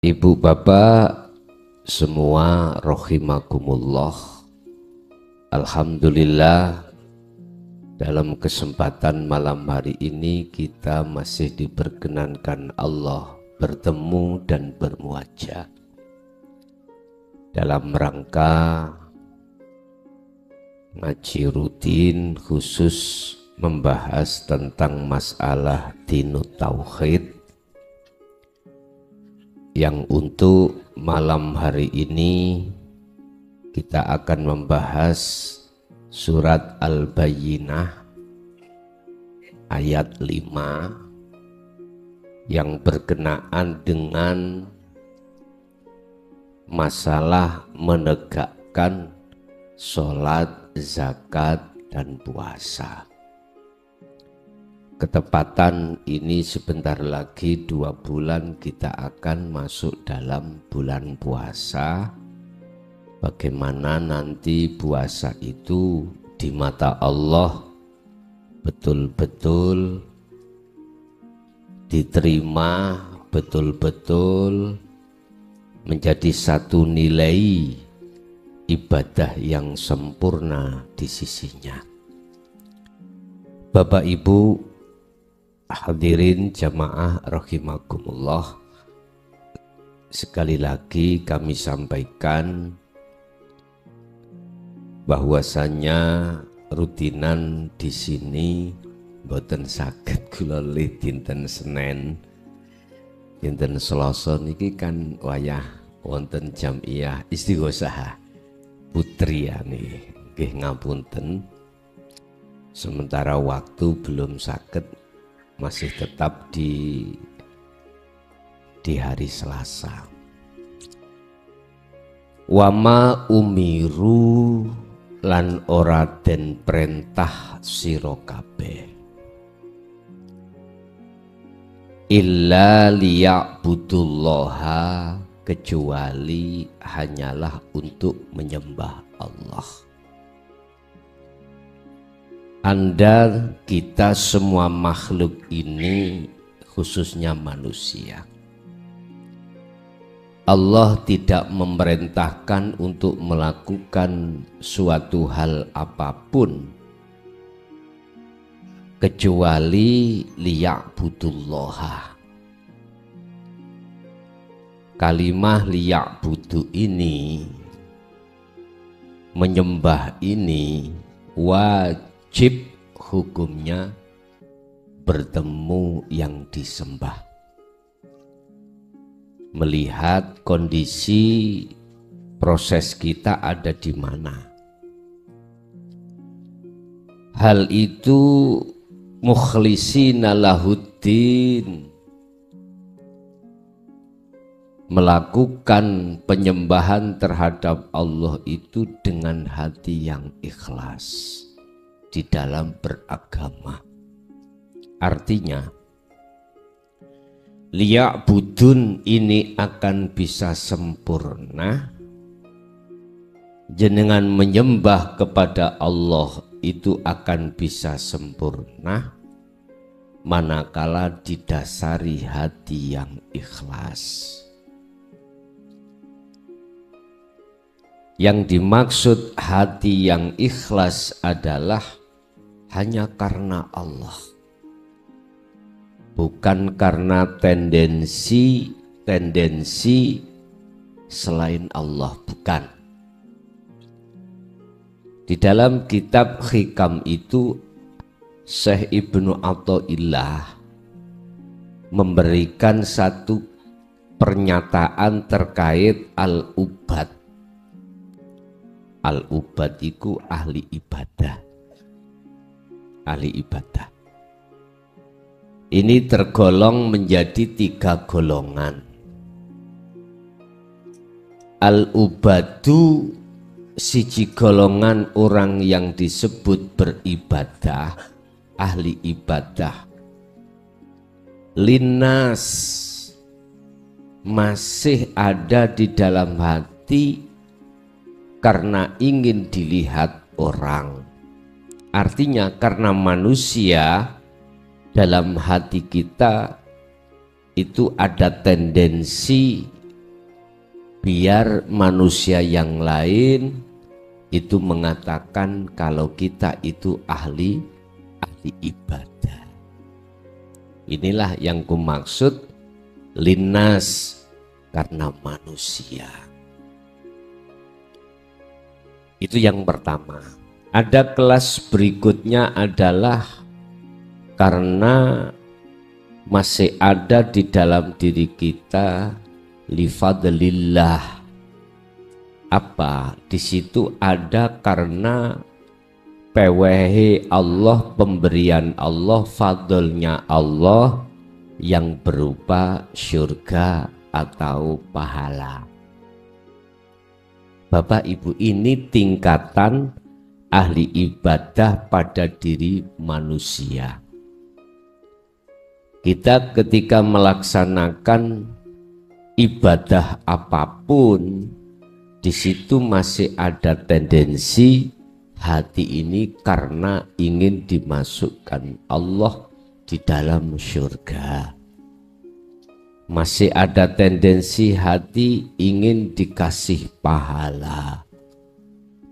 Ibu bapak semua rahimakumullah. Alhamdulillah, dalam kesempatan malam hari ini kita masih diperkenankan Allah bertemu dan bermuajah dalam rangka ngaji rutin khusus membahas tentang masalah dinut tauhid, yang untuk malam hari ini kita akan membahas surat Al-Bayyinah ayat 5 yang berkenaan dengan masalah menegakkan sholat, zakat, dan puasa. Ketepatan ini sebentar lagi 2 bulan kita akan masuk dalam bulan puasa. Bagaimana nanti puasa itu di mata Allah betul-betul diterima, betul-betul menjadi satu nilai ibadah yang sempurna di sisinya. Bapak Ibu hadirin jamaah rahimakumullah, sekali lagi kami sampaikan bahwasanya rutinan di sini boten saged kula lih dinten Senin, dinten Selasa niki kan wayah wonten jamiah istighosah putri ya nih, nggih ngapunten. Sementara waktu belum saged, masih tetap di hari Selasa. Wama umiru lan ora den perintah sira kabeh illa liya'budullaha, kecuali hanyalah untuk menyembah Allah. Anda, kita semua makhluk ini, khususnya manusia, Allah tidak memerintahkan untuk melakukan suatu hal apapun kecuali liya'budullaha. Kalimah liya'budu ini, menyembah ini, wajib hukumnya bertemu yang disembah, melihat kondisi proses kita ada di mana. Hal itu mukhlisina lahuddin, melakukan penyembahan terhadap Allah itu dengan hati yang ikhlas di dalam beragama. Artinya liya'budun ini akan bisa sempurna, jenengan menyembah kepada Allah itu akan bisa sempurna manakala didasari hati yang ikhlas. Yang dimaksud hati yang ikhlas adalah hanya karena Allah, bukan karena tendensi selain Allah, bukan. Di dalam kitab Hikam itu Syekh Ibnu Athaillah memberikan satu pernyataan terkait al-ubad. Al-ubad itu ahli ibadah. Ahli ibadah ini tergolong menjadi 3 golongan. Al-ubadu, siji golongan orang yang disebut beribadah, ahli ibadah. Linnas, masih ada di dalam hati karena ingin dilihat orang. Artinya karena manusia dalam hati kita itu ada tendensi biar manusia yang lain itu mengatakan kalau kita itu ahli ibadah. Inilah yang kumaksud linnas, karena manusia. Itu yang pertama. Ada kelas berikutnya adalah karena masih ada di dalam diri kita lifadlillah. Apa? Di situ ada karena pewehe Allah, pemberian Allah, fadlnya Allah yang berupa syurga atau pahala. Bapak Ibu, ini tingkatan ahli ibadah pada diri manusia. Kita ketika melaksanakan ibadah apapun, di situ masih ada tendensi hati ini karena ingin dimasukkan Allah di dalam surga. Masih ada tendensi hati ingin dikasih pahala.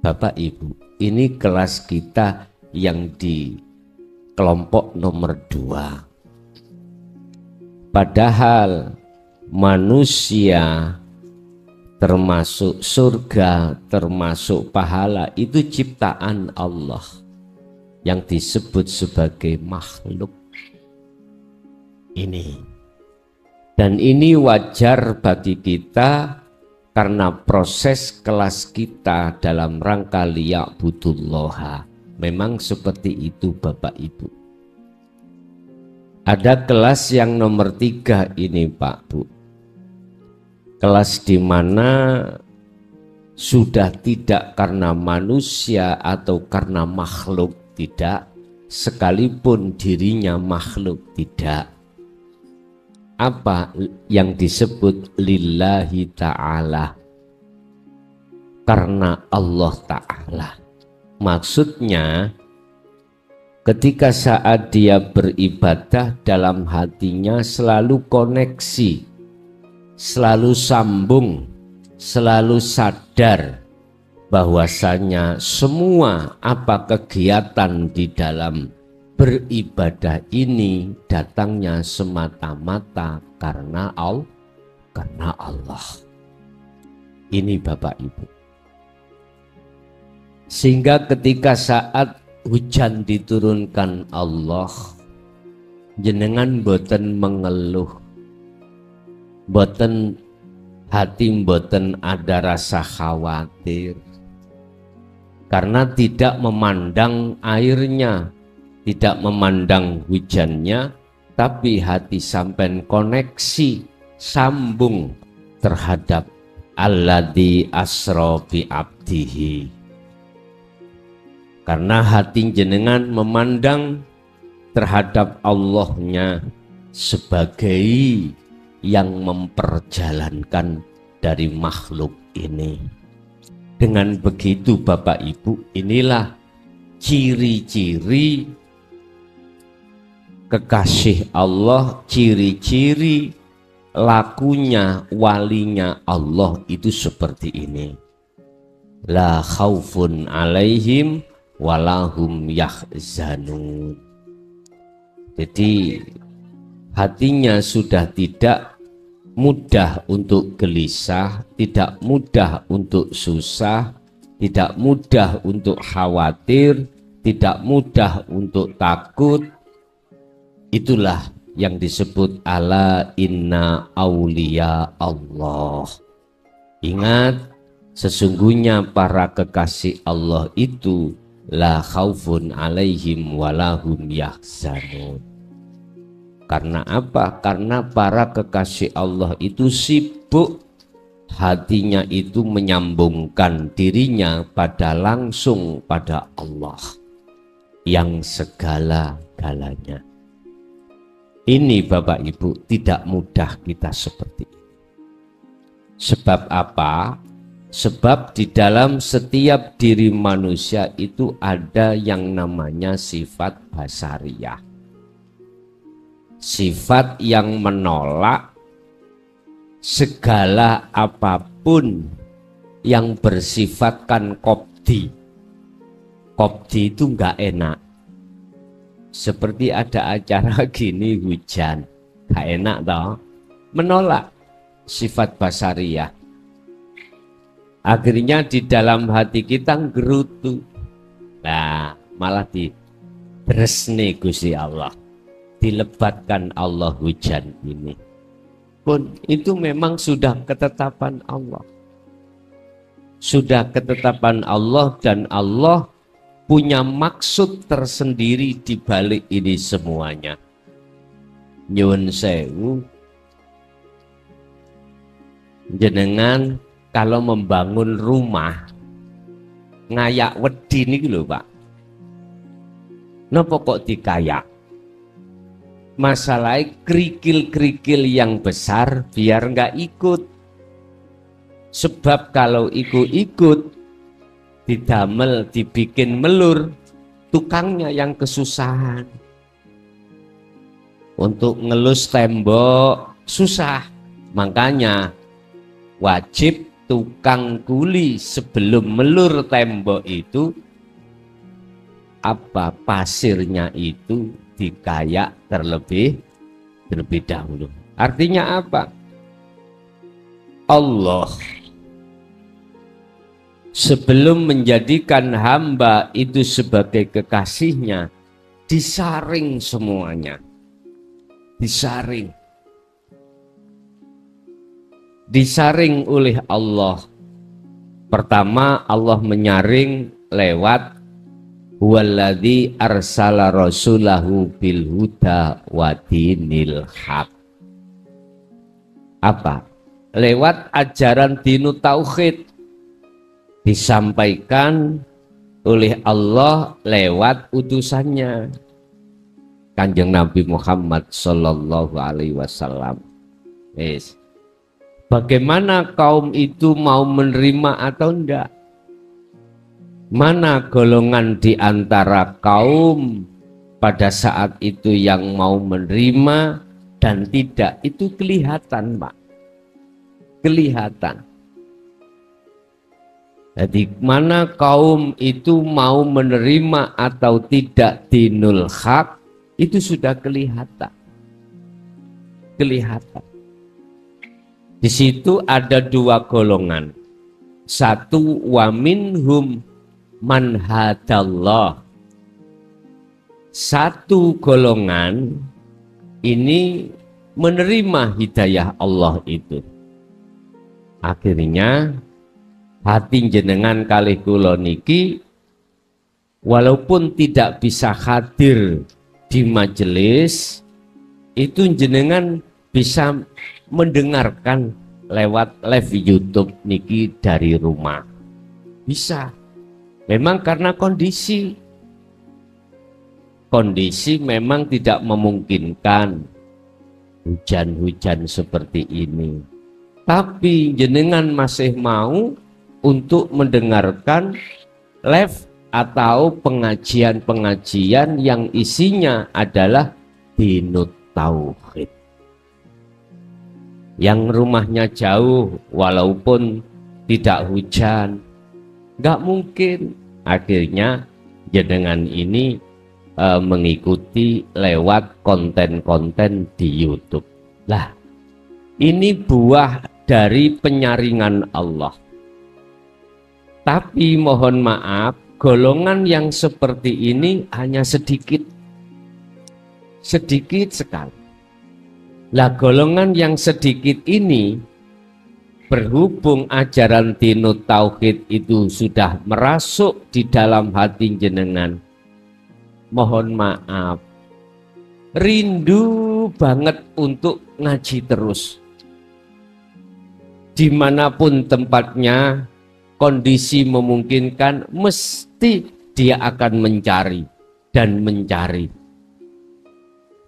Bapak Ibu, ini kelas kita yang di kelompok nomor 2. Padahal manusia termasuk surga, termasuk pahala, itu ciptaan Allah yang disebut sebagai makhluk. Ini. Dan ini wajar bagi kita karena proses kelas kita dalam rangka liya'budullaha. Memang seperti itu Bapak Ibu. Ada kelas yang nomor 3 ini Pak Bu. Kelas di mana sudah tidak karena manusia atau karena makhluk, tidak, sekalipun dirinya makhluk, tidak. Apa yang disebut lillahi ta'ala? Karena Allah Ta'ala. Maksudnya ketika saat dia beribadah, dalam hatinya selalu koneksi, selalu sambung, selalu sadar bahwasanya semua apa kegiatan di dalam beribadah ini datangnya semata-mata karena Allah. Ini Bapak Ibu. Sehingga ketika saat hujan diturunkan Allah, jenengan boten mengeluh, boten hati boten ada rasa khawatir, karena tidak memandang airnya, tidak memandang hujannya, tapi hati sampai koneksi, sambung terhadap alladzi asra bi abdihi. Karena hati jenengan memandang terhadap Allahnya sebagai yang memperjalankan dari makhluk ini. Dengan begitu Bapak Ibu, inilah ciri-ciri kekasih Allah, ciri-ciri lakunya walinya Allah itu seperti ini. La khaufun alaihim walahum yahzanun. Jadi hatinya sudah tidak mudah untuk gelisah, tidak mudah untuk susah, tidak mudah untuk khawatir, tidak mudah untuk takut. Itulah yang disebut ala inna auliya Allah. Ingat, sesungguhnya para kekasih Allah itu la khaufun alaihim walahum yahzanun. Karena apa? Karena para kekasih Allah itu sibuk, hatinya itu menyambungkan dirinya langsung pada Allah yang segala-galanya. Ini Bapak Ibu tidak mudah kita seperti ini. Sebab apa? Sebab di dalam setiap diri manusia itu ada yang namanya sifat basariyah. Sifat yang menolak segala apapun yang bersifatkan kopdi. Kopdi itu nggak enak. Seperti ada acara gini hujan, nggak enak toh. Menolak sifat basariyah. Akhirnya di dalam hati kita gerutu. Nah, malah dresne Gusti Allah. Dilebatkan Allah hujan ini. Pun itu memang sudah ketetapan Allah. Sudah ketetapan Allah dan Allah punya maksud tersendiri di balik ini semuanya. Nyuwun sewu, jenengan kalau membangun rumah ngayak wedi niki lho Pak. Napa kok dikayak? Masalahnya kerikil-kerikil yang besar biar nggak ikut. Sebab kalau ikut-ikut didamel, dibikin melur, tukangnya yang kesusahan. Untuk ngelus tembok susah, makanya wajib tukang kuli sebelum melur tembok itu pasirnya itu dikayak terlebih dahulu. Artinya apa? Allah sebelum menjadikan hamba itu sebagai kekasihnya, disaring semuanya. Disaring oleh Allah. Pertama Allah menyaring lewat huwaladzi arsala rasulahu bil huda wa dinil haq. Apa? Lewat ajaran dinu tauhid disampaikan oleh Allah lewat utusannya Kanjeng Nabi Muhammad Sallallahu Alaihi Wasallam. Yes. Bagaimana kaum itu mau menerima atau enggak? Mana golongan di antara kaum pada saat itu yang mau menerima dan tidak? Itu kelihatan, Pak. Kelihatan. Jadi mana kaum itu mau menerima atau tidak dinul haq, itu sudah kelihatan. Kelihatan. Di situ ada dua golongan. Satu wa minhum man hadallah. Satu golongan ini menerima hidayah Allah itu. Akhirnya hati jenengan kalih kula niki walaupun tidak bisa hadir di majelis, itu jenengan bisa mendengarkan lewat live YouTube niki dari rumah. Bisa. Memang karena kondisi memang tidak memungkinkan hujan-hujan seperti ini. Tapi jenengan masih mau untuk mendengarkan live atau pengajian-pengajian yang isinya adalah dinut tauhid. Yang rumahnya jauh walaupun tidak hujan, nggak mungkin. Akhirnya jenengan ini mengikuti lewat konten-konten di YouTube. Lah, ini buah dari penyaringan Allah. Tapi mohon maaf, golongan yang seperti ini hanya sedikit. Sedikit sekali. Lah golongan yang sedikit ini, berhubung ajaran dinut tauhid itu sudah merasuk di dalam hati jenengan, mohon maaf, rindu banget untuk ngaji terus. Dimanapun tempatnya, kondisi memungkinkan, mesti dia akan mencari dan mencari.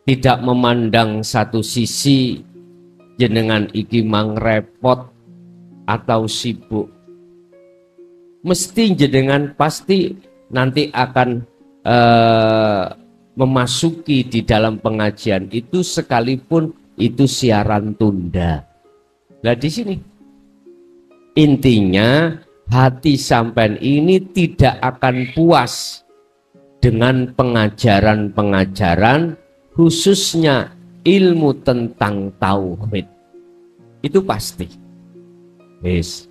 Tidak memandang satu sisi jenengan iki mang repot atau sibuk. Mesti jenengan pasti nanti akan memasuki di dalam pengajian itu sekalipun itu siaran tunda. Nah di sini intinya hati sampean ini tidak akan puas dengan pengajaran-pengajaran khususnya ilmu tentang tauhid. Itu pasti. Yes.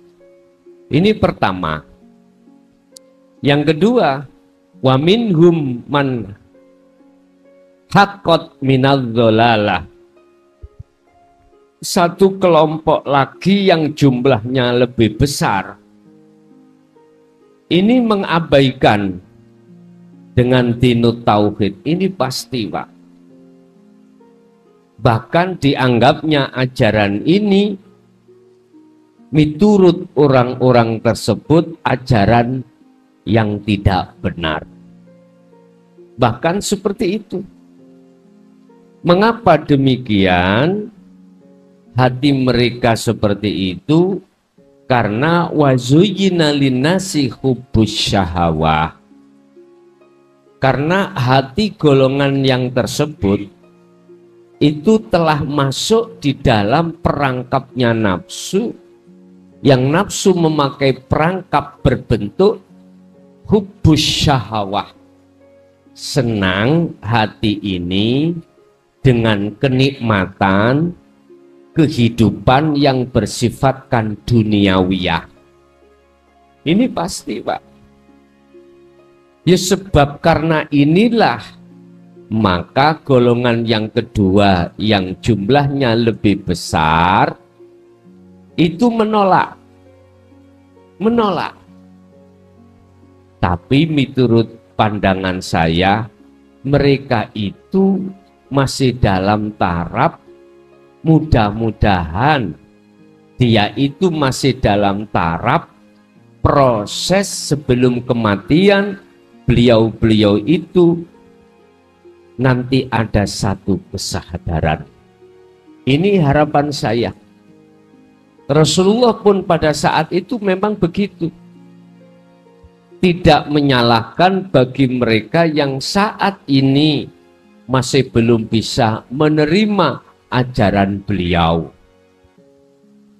Ini pertama. Yang kedua, wa minhum man haqqat minadz-dhalalah. Satu kelompok lagi yang jumlahnya lebih besar. Ini mengabaikan dengan dinut tauhid. Ini pasti, Pak. Bahkan dianggapnya ajaran ini miturut orang-orang tersebut ajaran yang tidak benar. Bahkan seperti itu. Mengapa demikian? Hati mereka seperti itu karena wazuyyina linnasi hubbus syahawah. Karena hati golongan yang tersebut itu telah masuk di dalam perangkapnya nafsu, yang nafsu memakai perangkap berbentuk hubbus syahawah. Senang hati ini dengan kenikmatan kehidupan yang bersifatkan duniawiyah. Ini pasti, Pak. Ya sebab karena inilah maka golongan yang kedua yang jumlahnya lebih besar itu menolak. Tapi menurut pandangan saya mereka itu masih dalam taraf mudah-mudahan dia itu masih dalam taraf proses sebelum kematian. Beliau-beliau itu nanti ada satu kesadaran. Ini harapan saya. Rasulullah pun pada saat itu memang begitu. Tidak menyalahkan bagi mereka yang saat ini masih belum bisa menerima ajaran beliau.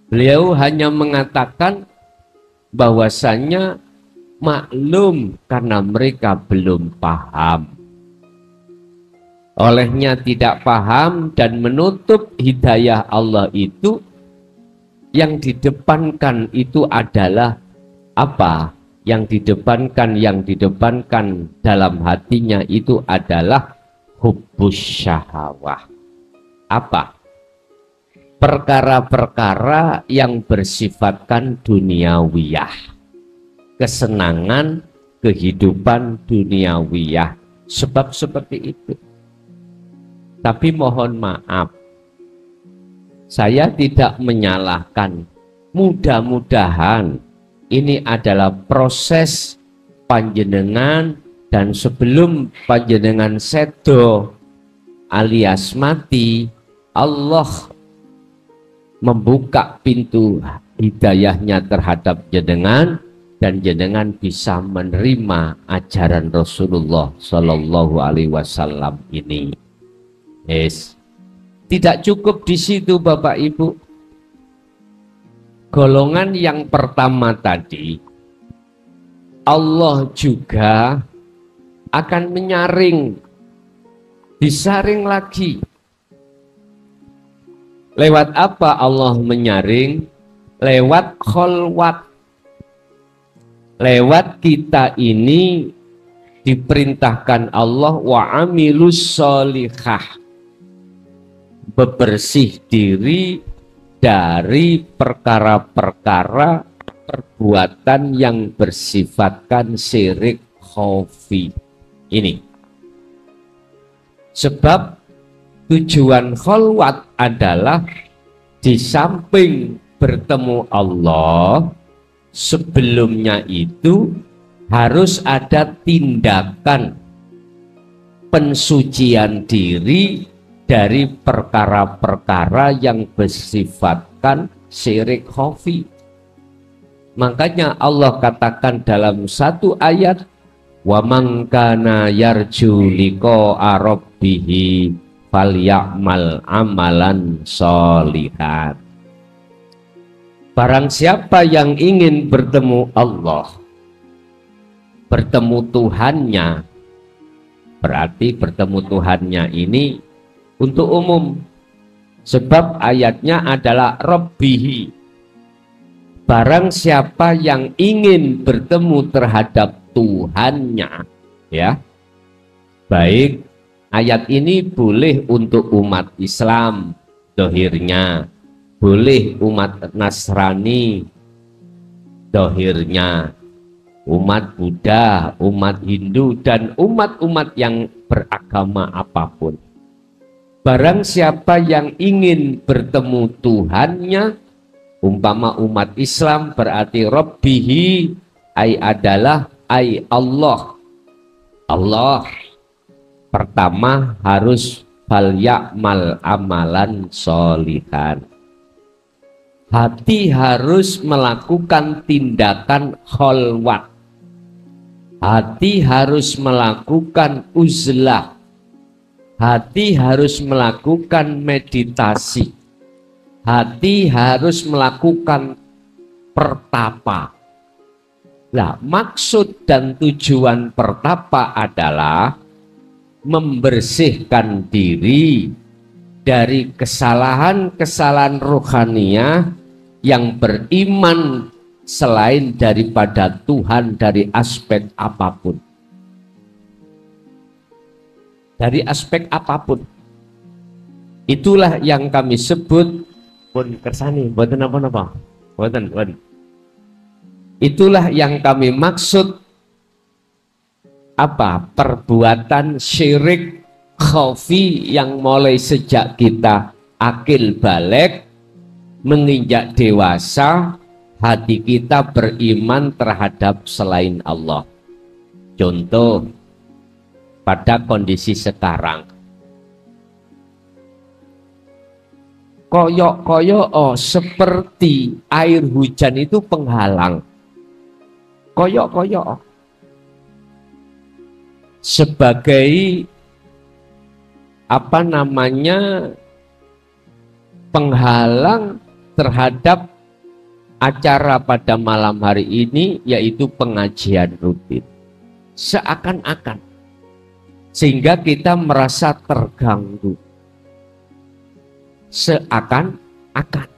Beliau hanya mengatakan bahwasanya maklum karena mereka belum paham. Olehnya tidak paham dan menutup hidayah Allah itu, yang didepankan itu adalah apa? Yang didepankan dalam hatinya itu adalah hubbus syahawah. Apa? Perkara-perkara yang bersifatkan duniawiyah. Kesenangan kehidupan duniawiyah. Sebab seperti itu. Tapi mohon maaf, saya tidak menyalahkan. Mudah-mudahan ini adalah proses panjenengan, dan sebelum panjenengan sedo alias mati, Allah membuka pintu hidayahnya terhadap jenengan, dan jenengan bisa menerima ajaran Rasulullah Shallallahu Alaihi Wasallam ini. Yes. Tidak cukup di situ, Bapak Ibu. Golongan yang pertama tadi, Allah juga akan menyaring, disaring lagi. Lewat apa Allah menyaring? Lewat kholwat. Lewat kita ini diperintahkan Allah wa amilus sholihah, bebersih diri dari perkara-perkara perbuatan yang bersifatkan syirik khafi. Ini sebab tujuan kholwat adalah di samping bertemu Allah, sebelumnya itu harus ada tindakan pensucian diri dari perkara-perkara yang bersifatkan syirik khafi. Makanya Allah katakan dalam satu ayat, wa man kana yarju liqa'a rabbih falyamal amalan sholihan. Barang siapa yang ingin bertemu Allah, bertemu Tuhannya, berarti bertemu Tuhannya ini untuk umum. Sebab ayatnya adalah Rabbihi. Barang siapa yang ingin bertemu terhadap Tuhannya, ya, baik ayat ini boleh untuk umat Islam dohirnya, boleh umat Nasrani dohirnya, umat Buddha, umat Hindu, dan umat-umat yang beragama apapun. Barang siapa yang ingin bertemu Tuhannya, umpama umat Islam berarti Rabbihi, ay adalah ay Allah. Allah pertama harus fal ya'mal amalan sholihan. Hati harus melakukan tindakan kholwat. Hati harus melakukan uzlah. Hati harus melakukan meditasi. Hati harus melakukan pertapa. Nah, maksud dan tujuan pertapa adalah membersihkan diri dari kesalahan-kesalahan rohaniah yang beriman selain daripada Tuhan dari aspek apapun. Dari aspek apapun. Itulah yang kami sebut pun kersani, buatan apa-apa. Buatan. Itulah yang kami maksud apa? Perbuatan syirik khafi yang mulai sejak kita akil balik, menginjak dewasa, hati kita beriman terhadap selain Allah. Contoh, pada kondisi sekarang, koyok-koyok seperti air hujan itu penghalang. Koyok-koyok sebagai apa namanya, penghalang terhadap acara pada malam hari ini, yaitu pengajian rutin. Seakan-akan, sehingga kita merasa terganggu. Seakan-akan.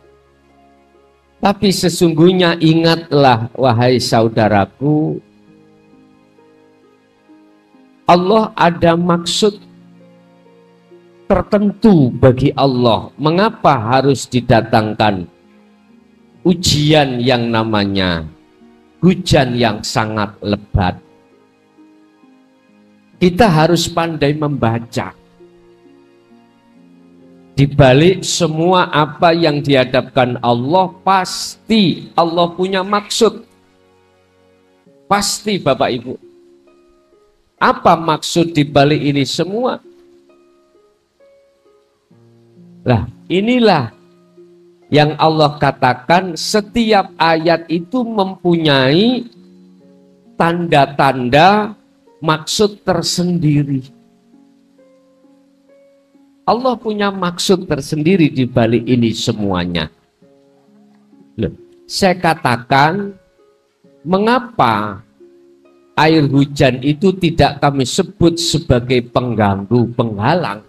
Tapi sesungguhnya ingatlah wahai saudaraku, Allah ada maksud tertentu bagi Allah. Mengapa harus didatangkan ujian yang namanya hujan yang sangat lebat? Kita harus pandai membaca. Di balik semua apa yang dihadapkan Allah, pasti Allah punya maksud. Pasti, Bapak Ibu. Apa maksud di balik ini semua? Lah, inilah yang Allah katakan, setiap ayat itu mempunyai tanda-tanda maksud tersendiri. Allah punya maksud tersendiri di balik ini semuanya. Loh, saya katakan, mengapa air hujan itu tidak kami sebut sebagai pengganggu, penghalang?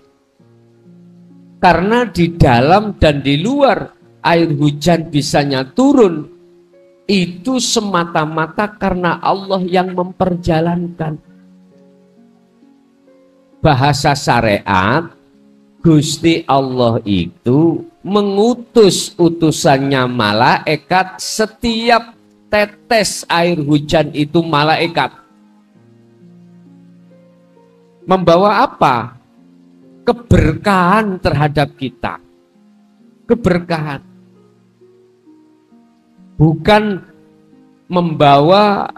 Karena di dalam dan di luar air hujan bisanya turun, itu semata-mata karena Allah yang memperjalankan. Bahasa syariat, Gusti Allah itu mengutus utusannya malaikat, setiap tetes air hujan itu malaikat. Membawa apa? Keberkahan terhadap kita. Keberkahan. Bukan membawa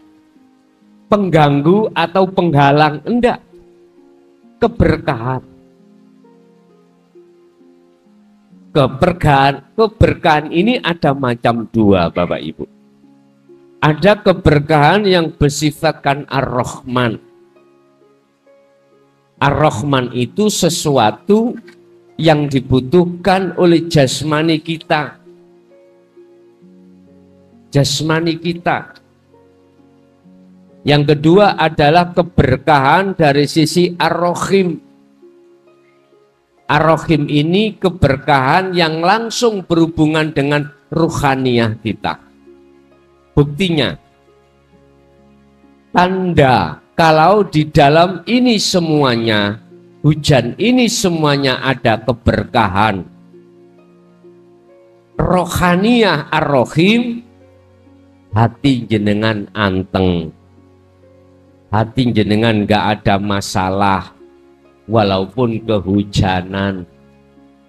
pengganggu atau penghalang, enggak. Keberkahan. Keberkahan ini ada macam dua, Bapak Ibu. Ada keberkahan yang bersifatkan Ar-Rahman. Ar-Rahman itu sesuatu yang dibutuhkan oleh jasmani kita. jasmani kita. Yang kedua adalah keberkahan dari sisi ar-rahim. Ar-rahim ini keberkahan yang langsung berhubungan dengan ruhaniyah kita. Buktinya, tanda kalau di dalam ini semuanya, hujan ini semuanya ada keberkahan. Rohaniyah ar-rahim, hati jenengan anteng. Hati jenengan gak ada masalah, walaupun kehujanan,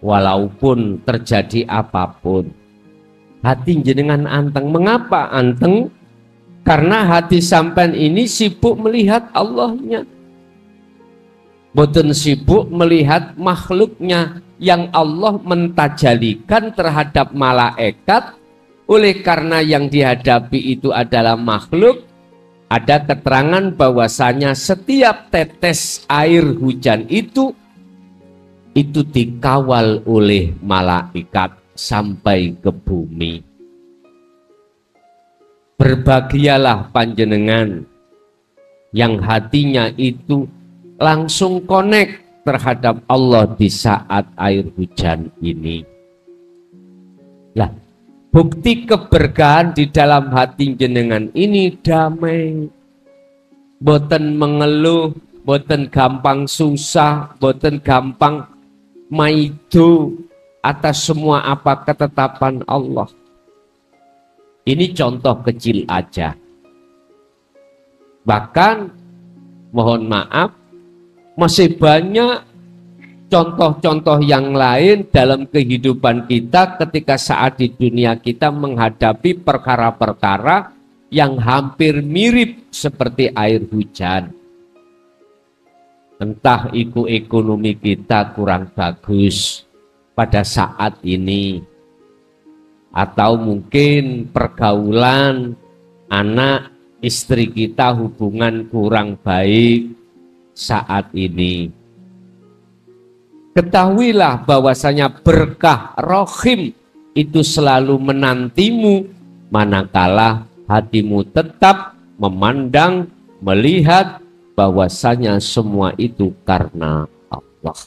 walaupun terjadi apapun. Hati jenengan anteng. Mengapa anteng? Karena hati sampean ini sibuk melihat Allahnya. Boten sibuk melihat makhluknya yang Allah mentajalikan terhadap malaikat. Oleh karena yang dihadapi itu adalah makhluk, ada keterangan bahwasanya setiap tetes air hujan itu dikawal oleh malaikat sampai ke bumi. Berbahagialah panjenengan yang hatinya itu langsung connect terhadap Allah di saat air hujan ini. Lah, bukti keberkahan di dalam hati jenengan ini damai. Boten mengeluh, boten gampang susah, boten gampang maido atas semua apa ketetapan Allah. Ini contoh kecil aja. Bahkan mohon maaf, masih banyak contoh-contoh yang lain dalam kehidupan kita ketika saat di dunia kita menghadapi perkara-perkara yang hampir mirip seperti air hujan. Entah itu ekonomi kita kurang bagus pada saat ini, atau mungkin pergaulan anak istri kita hubungan kurang baik saat ini. Ketahuilah bahwasanya berkah rohim itu selalu menantimu manakala hatimu tetap memandang, melihat bahwasanya semua itu karena Allah.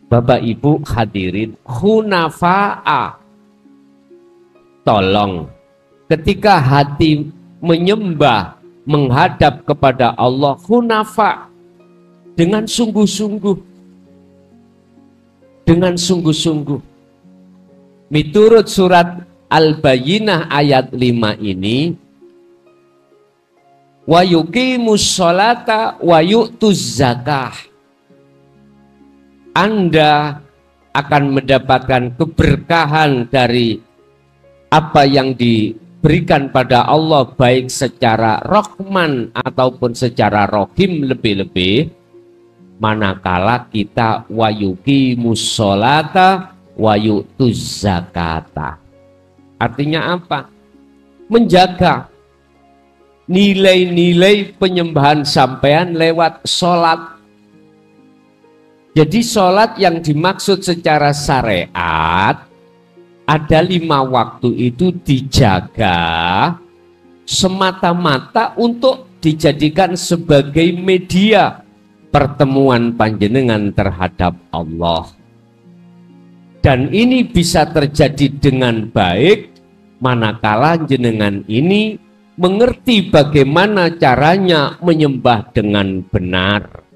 Bapak Ibu hadirin hunafa'a, tolong ketika hati menyembah, menghadap kepada Allah hunafa, dengan sungguh-sungguh, dengan sungguh-sungguh. Miturut surat Al-Bayyinah ayat 5 ini, wa yuqimus sholata wa yu'tuz zakah. Anda akan mendapatkan keberkahan dari apa yang diberikan pada Allah, baik secara rahman ataupun secara rohim lebih-lebih, manakala kita wa yuqimus sholata wa yu'tuz zakata. Artinya apa? Menjaga nilai-nilai penyembahan sampean lewat sholat. Jadi sholat yang dimaksud secara syariat ada 5 waktu itu dijaga semata-mata untuk dijadikan sebagai media pertemuan panjenengan terhadap Allah. Dan ini bisa terjadi dengan baik manakala jenengan ini mengerti bagaimana caranya menyembah dengan benar.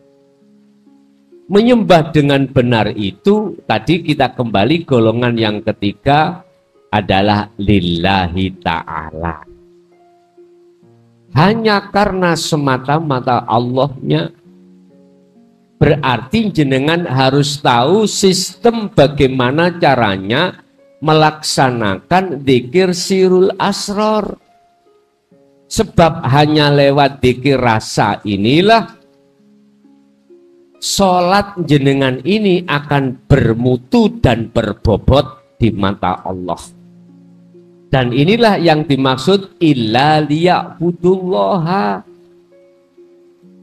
Menyembah dengan benar itu tadi kita kembali golongan yang ketiga adalah lillahi ta'ala. Hanya karena semata-mata Allahnya. Berarti jenengan harus tahu sistem bagaimana caranya melaksanakan dzikir sirul asror. Sebab hanya lewat dzikir rasa inilah sholat jenengan ini akan bermutu dan berbobot di mata Allah. Dan inilah yang dimaksud illa liya'budullaha.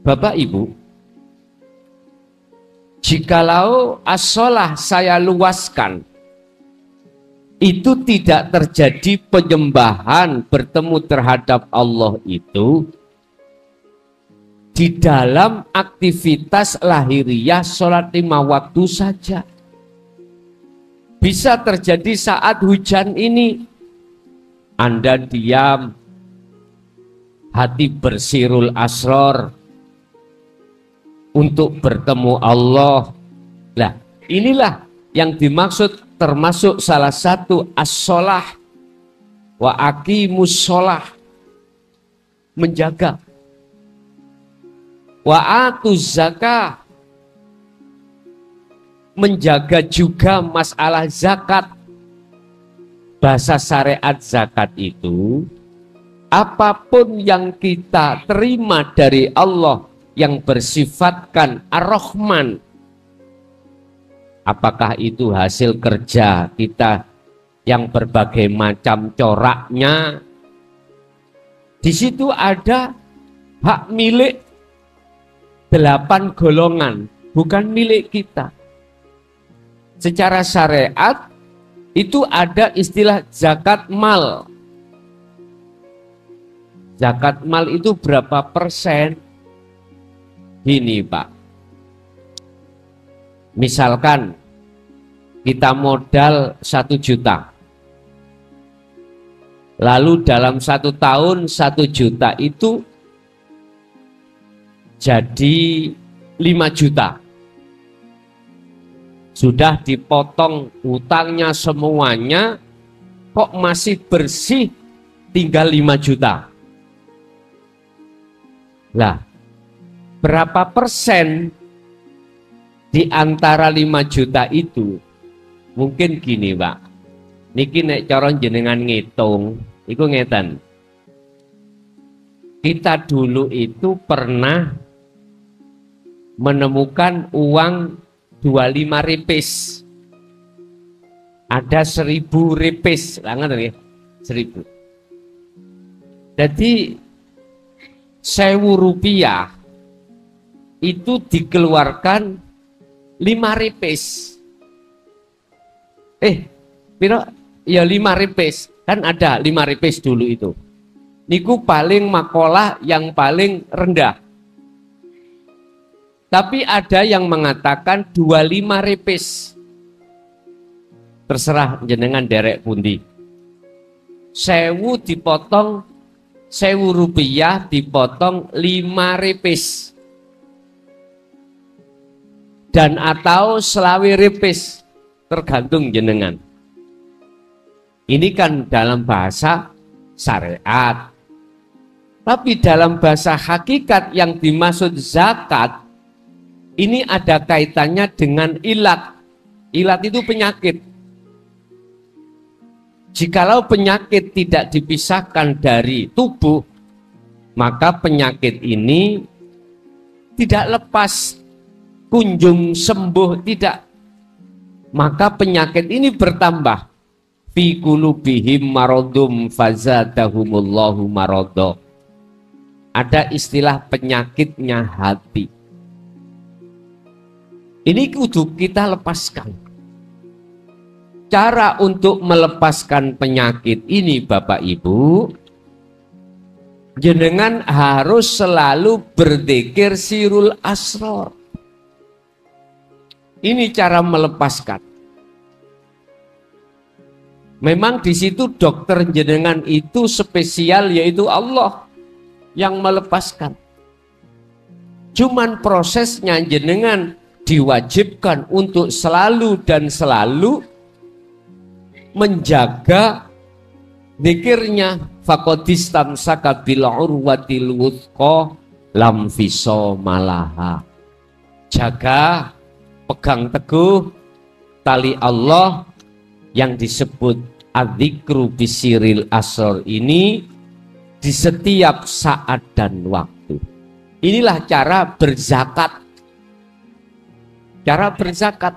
Bapak Ibu, jikalau as-sholah saya luaskan, itu tidak terjadi penyembahan bertemu terhadap Allah itu di dalam aktivitas lahiriah sholat 5 waktu saja. Bisa terjadi saat hujan ini. Anda diam, hati bersirul asror untuk bertemu Allah. Nah, inilah yang dimaksud, termasuk salah satu as-sholah wa aqimus sholah, menjaga. Wa atuz zakah, menjaga juga masalah zakat. Bahasa syariat zakat itu apapun yang kita terima dari Allah yang bersifatkan ar-Rahman, apakah itu hasil kerja kita yang berbagai macam coraknya, di situ ada hak milik 8 golongan, bukan milik kita. Secara syariat itu ada istilah zakat mal. Zakat mal itu berapa persen? Gini Pak, misalkan kita modal 1 juta, lalu dalam 1 tahun 1 juta itu jadi 5 juta. Sudah dipotong utangnya semuanya, kok masih bersih tinggal 5 juta. Lah, berapa persen di antara 5 juta itu? Mungkin gini Pak, niki nek cara jenengan ngitung, iku ngeten. Kita dulu itu pernah menemukan uang 25 ripis. Ada 1000 ripis, langat ya, 1000. Jadi 1000 rupiah itu dikeluarkan 5 ripis. Piro? Ya 5 ripis. Kan ada 5 ripis dulu itu. Niku paling makolah yang paling rendah. Tapi ada yang mengatakan 25 ripis. Terserah jenengan derek pundi. 1000 dipotong, 1000 rupiah dipotong 5 ripis. Dan atau 20 ripis, tergantung jenengan. Ini kan dalam bahasa syariat. Tapi dalam bahasa hakikat yang dimaksud zakat, ini ada kaitannya dengan ilat. Ilat itu penyakit. Jikalau penyakit tidak dipisahkan dari tubuh, maka penyakit ini tidak lepas, kunjung sembuh tidak. Maka penyakit ini bertambah. Fi qulubihim maradum fazadahumullahu marada. Ada istilah penyakitnya hati. Ini kudu kita lepaskan. Cara untuk melepaskan penyakit ini Bapak Ibu, jenengan harus selalu berzikir sirul asror. Ini cara melepaskan. Memang di situ dokter jenengan itu spesial, yaitu Allah yang melepaskan. Cuman prosesnya jenengan diwajibkan untuk selalu dan selalu menjaga zikirnya. Faqadistam sakabil urwatil wuthqa lam fisomalaha. Jaga, pegang teguh tali Allah yang disebut adzikru bisiril asror ini di setiap saat dan waktu. Inilah cara berzakat. Cara berzakat,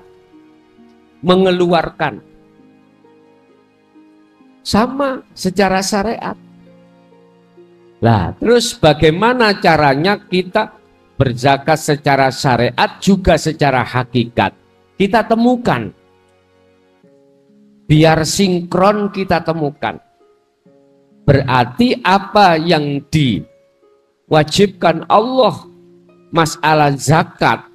mengeluarkan. Sama secara syariat. Nah, terus bagaimana caranya kita berzakat secara syariat juga secara hakikat? Kita temukan. biar sinkron kita temukan. Berarti apa yang diwajibkan Allah masalah zakat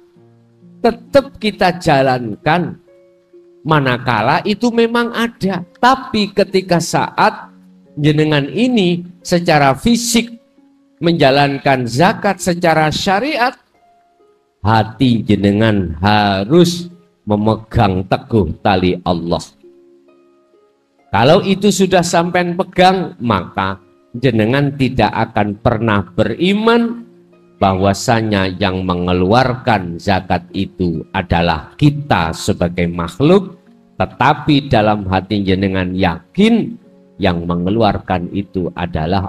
tetap kita jalankan manakala itu memang ada. Tapi ketika saat jenengan ini secara fisik menjalankan zakat secara syariat, hati jenengan harus memegang teguh tali Allah. Kalau itu sudah sampai pegang, maka jenengan tidak akan pernah beriman bahwasanya yang mengeluarkan zakat itu adalah kita sebagai makhluk, tetapi dalam hati jenengan yakin yang mengeluarkan itu adalah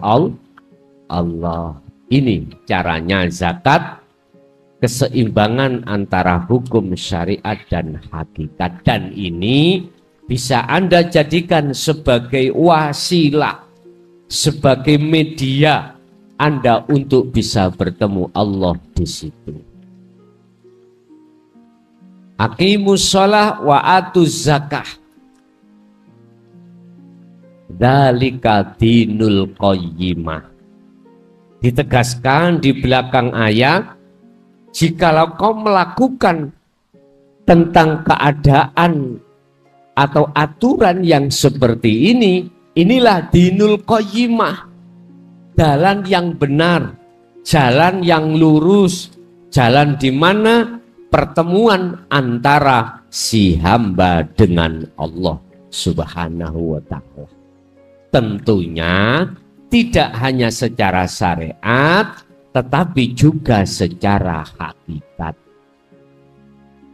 Allah. Ini caranya zakat, keseimbangan antara hukum syariat dan hakikat. Dan ini bisa Anda jadikan sebagai wasilah, sebagai media Anda untuk bisa bertemu Allah di situ. Aqimus shalah wa atuz zakah. Dzalika dinul qayyimah. Ditegaskan di belakang ayat, jikalau kau melakukan tentang keadaan atau aturan yang seperti ini, inilah dinul qayyimah, jalan yang benar, jalan yang lurus, jalan di mana pertemuan antara si hamba dengan Allah Subhanahu wa ta'ala. Tentunya tidak hanya secara syariat, tetapi juga secara hakikat.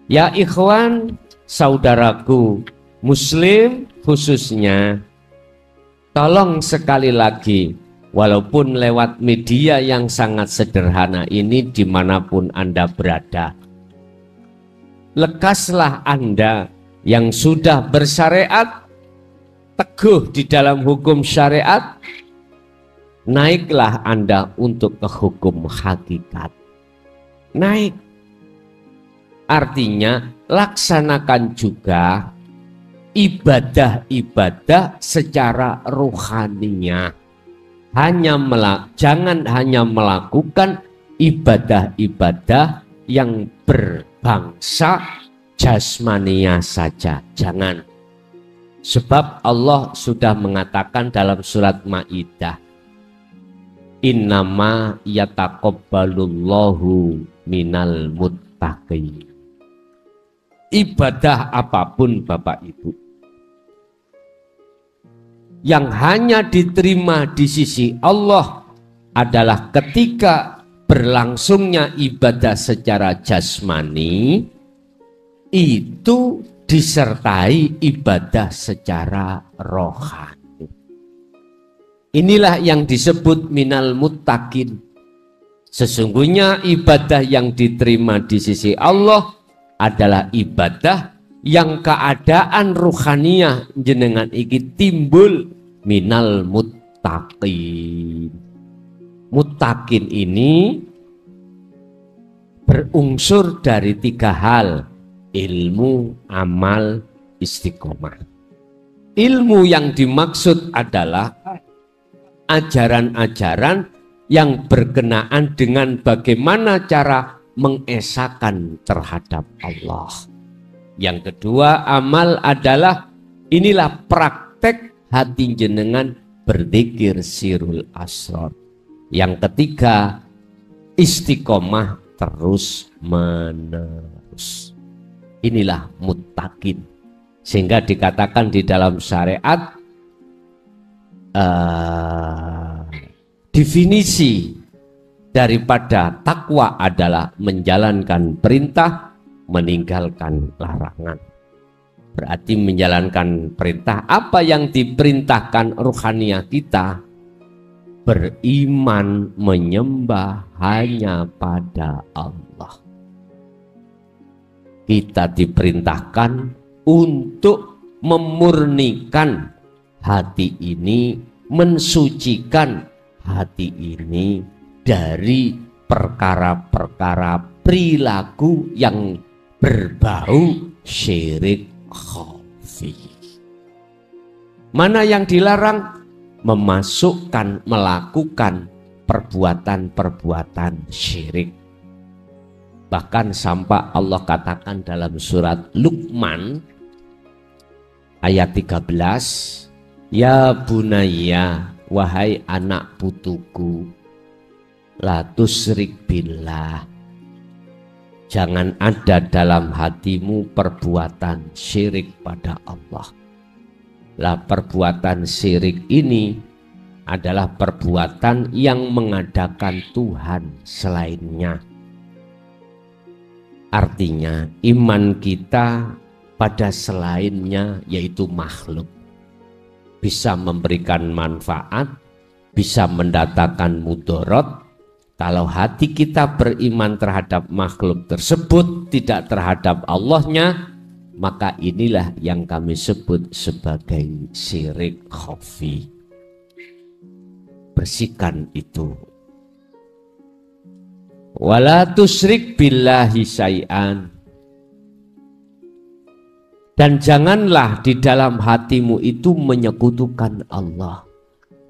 Ya ikhwan, saudaraku Muslim khususnya, tolong sekali lagi, walaupun lewat media yang sangat sederhana ini dimanapun Anda berada, lekaslah Anda yang sudah bersyariat, teguh di dalam hukum syariat, naiklah Anda untuk ke hukum hakikat. Naik. Artinya laksanakan juga ibadah-ibadah secara rohaninya. Jangan hanya melakukan ibadah-ibadah yang berbangsa jasmania saja. Jangan. Sebab Allah sudah mengatakan dalam surat Maidah, innama yataqabbalullahu minal muttaqin. Ibadah apapun Bapak Ibu yang hanya diterima di sisi Allah adalah ketika berlangsungnya ibadah secara jasmani itu disertai ibadah secara rohani. Inilah yang disebut minal muttaqin. Sesungguhnya ibadah yang diterima di sisi Allah adalah ibadah yang keadaan ruhaniyah jenengan iki timbul minal muttaqin. Muttaqin ini berunsur dari 3 hal: ilmu, amal, istiqomah. Ilmu yang dimaksud adalah ajaran-ajaran yang berkenaan dengan bagaimana cara mengesahkan terhadap Allah. Yang kedua, amal adalah inilah praktek hati jenengan berzikir sirul asrar. Yang ketiga, istiqomah terus menerus. Inilah muttaqin. Sehingga dikatakan di dalam syariat definisi daripada takwa adalah menjalankan perintah, meninggalkan larangan. Berarti menjalankan perintah, apa yang diperintahkan ruhaniyah kita, beriman, menyembah hanya pada Allah. Kita diperintahkan untuk memurnikan hati ini, mensucikan hati ini dari perkara-perkara perilaku yang berbau syirik khafi. Mana yang dilarang? Memasukkan, melakukan perbuatan-perbuatan syirik. Bahkan sampai Allah katakan dalam surat Luqman ayat 13, ya bunayya, wahai anak putuku, la tusyrik billah, jangan ada dalam hatimu perbuatan syirik pada Allah. Lah perbuatan syirik ini adalah perbuatan yang mengadakan Tuhan selainnya. Artinya iman kita pada selainnya, yaitu makhluk, bisa memberikan manfaat, bisa mendatangkan mudarat. Kalau hati kita beriman terhadap makhluk tersebut, tidak terhadap Allahnya, maka inilah yang kami sebut sebagai syirik khafi. Bersihkan itu. Wala tusyrik billahi syai'an. Dan janganlah di dalam hatimu itu menyekutukan Allah.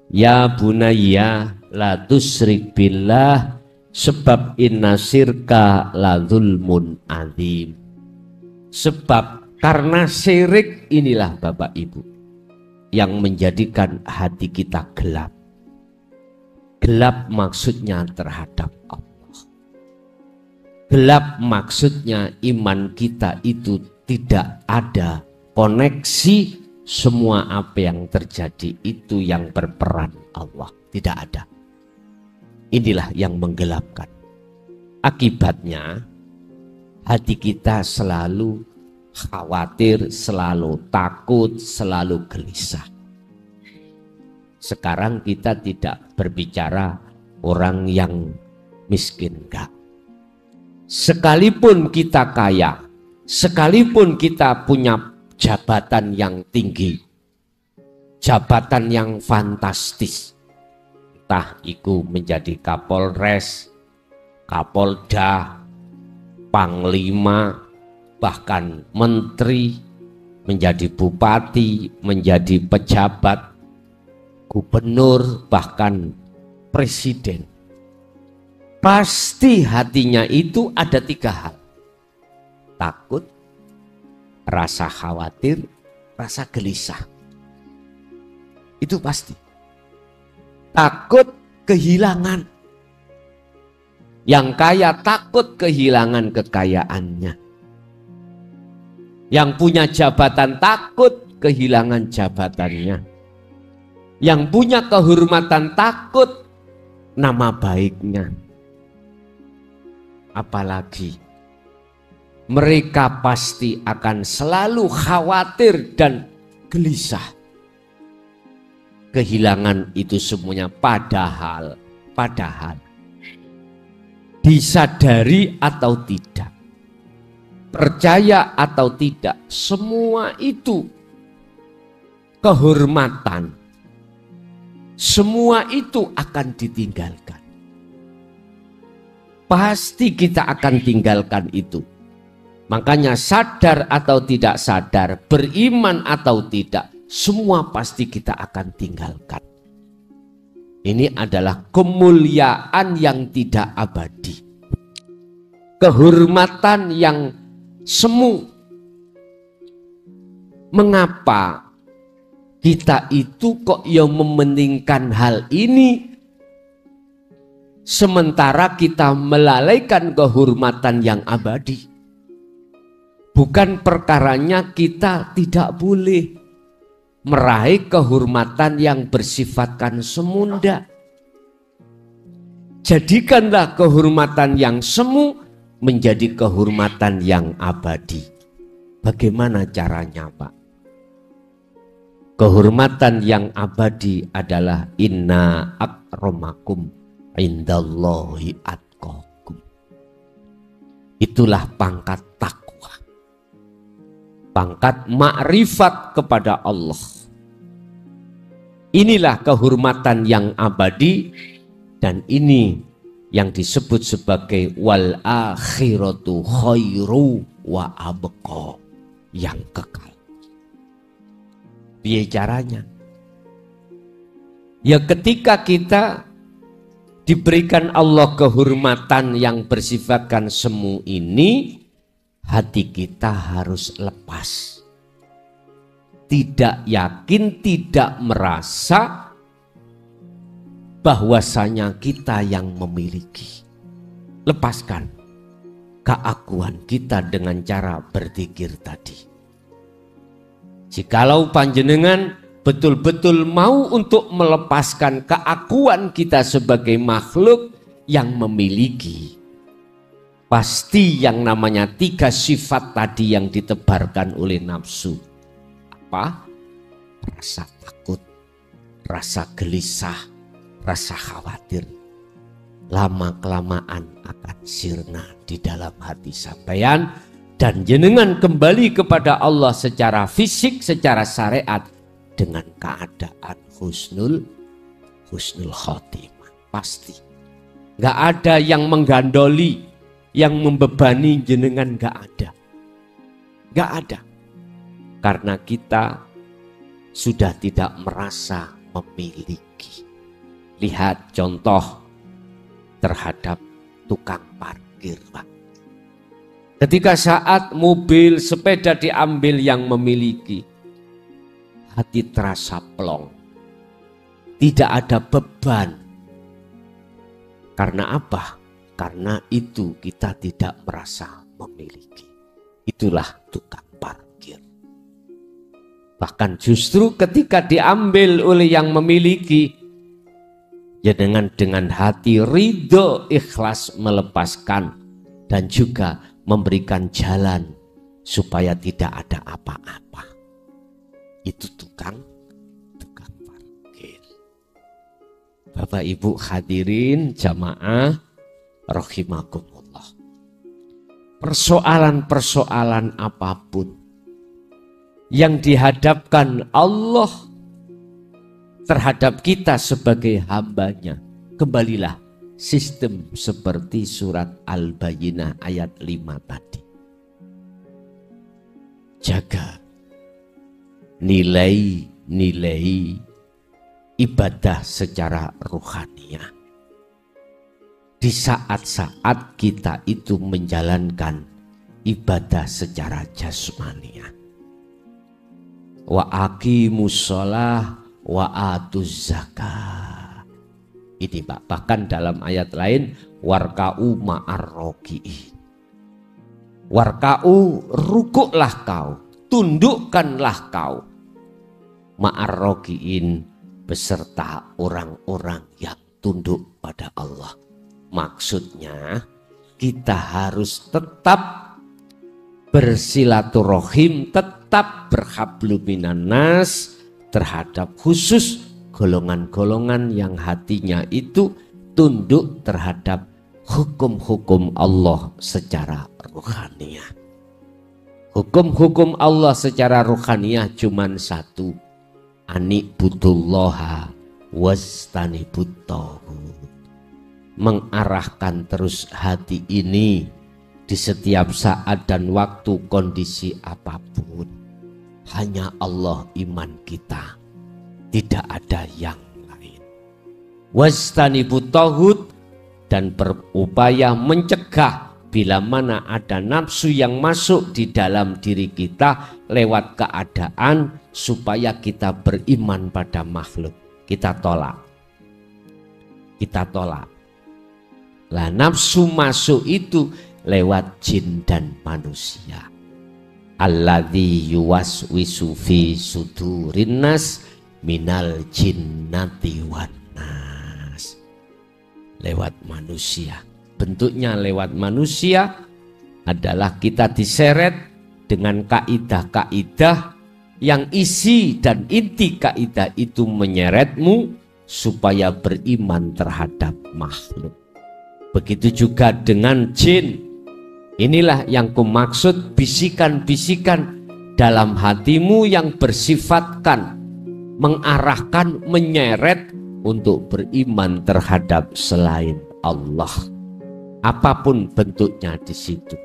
Ya bunayya la tusyrik billah, sebab inna syirka la zulmun azim. Sebab karena syirik inilah Bapak Ibu yang menjadikan hati kita gelap. Gelap maksudnya terhadap Allah. Gelap maksudnya iman kita itu tidak ada koneksi, semua apa yang terjadi itu yang berperan Allah. Tidak ada. Inilah yang menggelapkan. Akibatnya hati kita selalu khawatir, selalu takut, selalu gelisah. Sekarang kita tidak berbicara orang yang miskin, enggak. Sekalipun kita kaya, sekalipun kita punya jabatan yang tinggi, jabatan yang fantastis, entah itu menjadi Kapolres, Kapolda, Panglima, bahkan menteri, menjadi bupati, menjadi pejabat, gubernur, bahkan presiden. Pasti hatinya itu ada 3 hal. Takut, rasa khawatir, rasa gelisah. Itu pasti. Takut kehilangan. Yang kaya takut kehilangan kekayaannya. Yang punya jabatan takut kehilangan jabatannya. Yang punya kehormatan takut nama baiknya. Apalagi mereka pasti akan selalu khawatir dan gelisah. Kehilangan itu semuanya, padahal disadari atau tidak, percaya atau tidak, semua itu kehormatan, semua itu akan ditinggalkan. Pasti kita akan tinggalkan itu. Makanya sadar atau tidak sadar, beriman atau tidak, semua pasti kita akan tinggalkan. Ini adalah kemuliaan yang tidak abadi. Kehormatan yang semu. Mengapa kita itu kok yang mementingkan hal ini, sementara kita melalaikan kehormatan yang abadi? Bukan perkaranya kita tidak boleh meraih kehormatan yang bersifatkan semunda. Jadikanlah kehormatan yang semu menjadi kehormatan yang abadi. Bagaimana caranya, Pak? Kehormatan yang abadi adalah inna akramakum indallahi atqakum. Itulah pangkat takwa. Pangkat makrifat kepada Allah. Inilah kehormatan yang abadi, dan ini yang disebut sebagai wal akhiratu khairu wa abqa, yang kekal. Biar caranya Ya ketika kita diberikan Allah kehormatan yang bersifatkan semu ini, hati kita harus lepas. Tidak yakin, tidak merasa bahwasanya kita yang memiliki. Lepaskan keakuan kita dengan cara berzikir tadi. Jikalau panjenengan betul-betul mau untuk melepaskan keakuan kita sebagai makhluk yang memiliki, pasti yang namanya 3 sifat tadi yang ditebarkan oleh nafsu. Apa? Rasa takut, rasa gelisah, rasa khawatir. Lama-kelamaan akan sirna di dalam hati sampeyan dan jenengan kembali kepada Allah secara fisik, secara syariat dengan keadaan husnul khotimah. Pasti nggak ada yang menggandoli, yang membebani jenengan, nggak ada, karena kita sudah tidak merasa memiliki. Lihat contoh terhadap tukang parkir, Pak. Ketika saat mobil sepeda diambil yang memiliki, hati terasa plong, tidak ada beban. Karena apa? Karena itu kita tidak merasa memiliki. Itulah tukang parkir. Bahkan justru ketika diambil oleh yang memiliki, ya dengan hati ridho, ikhlas melepaskan dan juga memberikan jalan supaya tidak ada apa-apa. Itu tukang parkir. Bapak Ibu hadirin jamaah rahimakumullah. Persoalan-persoalan apapun yang dihadapkan Allah terhadap kita sebagai hambanya, kembalilah sistem seperti surat Al-Bayyinah ayat 5 tadi. Jaga nilai-nilai ibadah secara ruhaniyah. Di saat-saat kita itu menjalankan ibadah secara jasmaniyah. Wa aqimus shalah wa atuz zakah. Ini Pak, bahkan dalam ayat lain warka'u ma'arroki'in. Warka'u, rukuklah kau, tundukkanlah kau, ma'arroki'in, beserta orang-orang yang tunduk pada Allah. Maksudnya kita harus tetap bersilaturahim, tetap berhablum minan nas terhadap khusus golongan-golongan yang hatinya itu tunduk terhadap hukum-hukum Allah secara ruhaniyah. Hukum-hukum Allah secara ruhaniyah cuman satu, ani'budullaha wastanibut taghut. Mengarahkan terus hati ini di setiap saat dan waktu, kondisi apapun. Hanya Allah iman kita, tidak ada yang lain. Wastanibut taghut, dan berupaya mencegah bila mana ada nafsu yang masuk di dalam diri kita lewat keadaan supaya kita beriman pada makhluk. Kita tolak. Lah nafsu masuk itu lewat jin dan manusia. Alladzi yuwaswisu fi sudurin nas minal jinnati wan nas. Lewat manusia. Bentuknya lewat manusia adalah kita diseret dengan kaidah-kaidah yang isi dan inti kaidah itu menyeretmu supaya beriman terhadap makhluk. Begitu juga dengan jin. Inilah yang kumaksud bisikan-bisikan dalam hatimu yang bersifatkan mengarahkan, menyeret untuk beriman terhadap selain Allah. Apapun bentuknya di situ.